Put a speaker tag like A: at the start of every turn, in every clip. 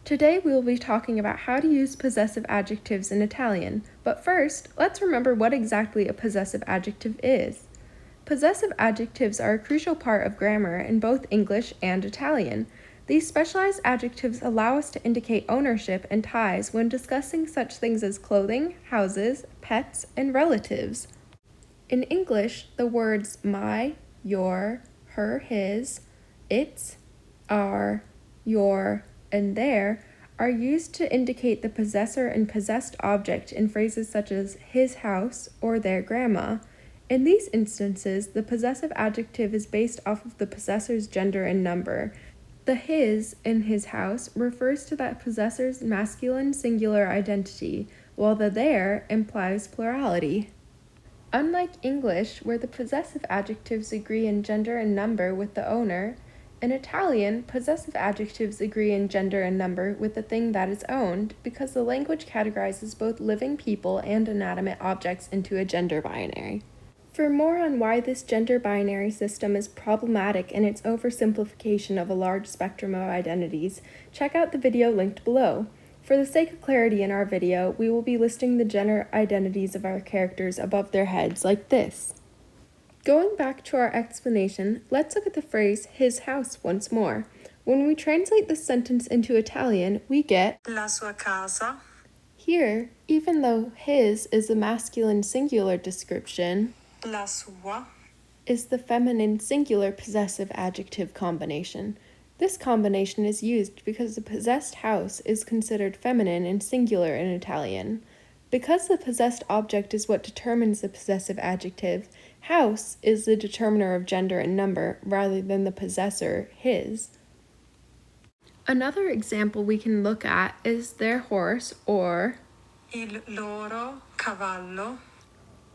A: Today we will be talking about how to use possessive adjectives in Italian, but first, let's remember what exactly a possessive adjective is. Possessive adjectives are a crucial part of grammar in both English and Italian. These specialized adjectives allow us to indicate ownership and ties when discussing such things as clothing, houses, pets, and relatives. In English, the words my, your, her, his, its, our, your, and their are used to indicate the possessor and possessed object in phrases such as his house or their grandma. In these instances, the possessive adjective is based off of the possessor's gender and number. The his in his house refers to that possessor's masculine singular identity, while the their implies plurality. Unlike English, where the possessive adjectives agree in gender and number with the owner, in Italian, possessive adjectives agree in gender and number with the thing that is owned because the language categorizes both living people and inanimate objects into a gender binary. For more on why this gender binary system is problematic in its oversimplification of a large spectrum of identities, check out the video linked below. For the sake of clarity in our video, we will be listing the gender identities of our characters above their heads like this. Going back to our explanation, let's look at the phrase his house once more. When we translate this sentence into Italian, we get
B: la sua casa.
A: Here, even though his is the masculine singular description,
B: La sua
A: is the feminine singular possessive adjective combination. This combination is used because the possessed house is considered feminine and singular in Italian. Because the possessed object is what determines the possessive adjective, house is the determiner of gender and number rather than the possessor, his. Another example we can look at is their horse or
B: il loro cavallo.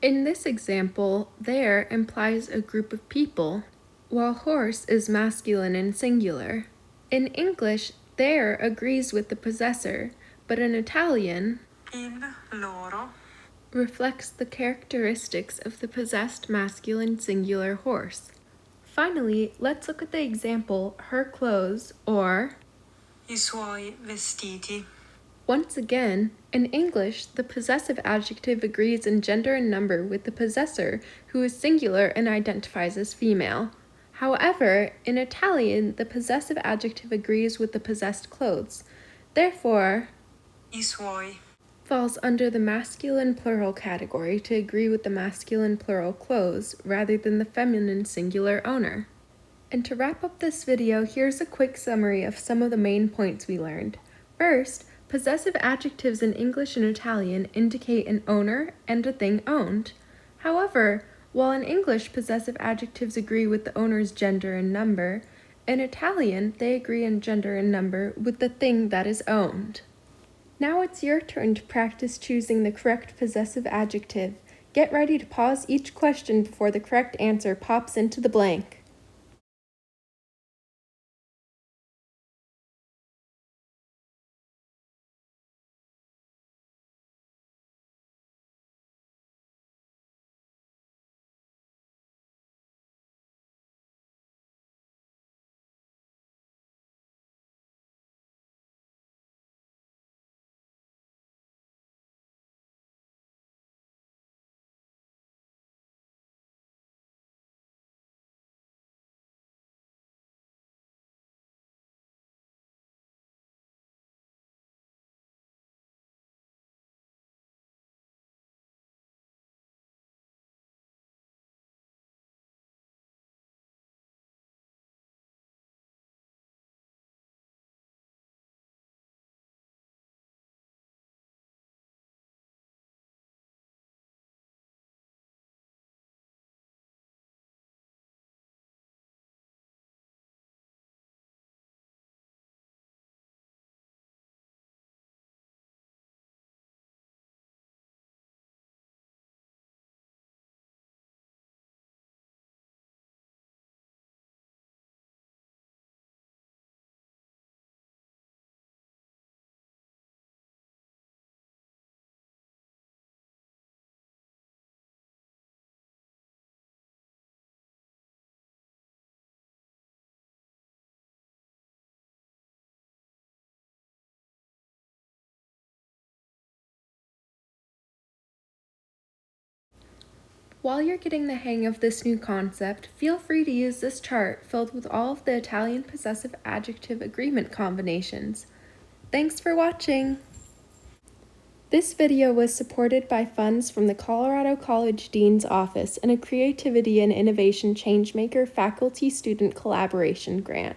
A: In this example, their implies a group of people, while horse is masculine and singular. In English, their agrees with the possessor, but in Italian,
B: Il loro
A: reflects the characteristics of the possessed masculine singular horse. Finally, let's look at the example her clothes or
B: i suoi vestiti.
A: Once again, in English, the possessive adjective agrees in gender and number with the possessor, who is singular and identifies as female. However, in Italian, the possessive adjective agrees with the possessed clothes. Therefore,
B: I suoi
A: falls under the masculine plural category to agree with the masculine plural clothes rather than the feminine singular owner. And to wrap up this video, here's a quick summary of some of the main points we learned. First, possessive adjectives in English and Italian indicate an owner and a thing owned. However, while in English possessive adjectives agree with the owner's gender and number, in Italian they agree in gender and number with the thing that is owned. Now it's your turn to practice choosing the correct possessive adjective. Get ready to pause each question before the correct answer pops into the blank. While you're getting the hang of this new concept, feel free to use this chart filled with all of the Italian possessive adjective agreement combinations. Thanks for watching! This video was supported by funds from the Colorado College Dean's Office and a Creativity and Innovation Changemaker faculty-student collaboration grant.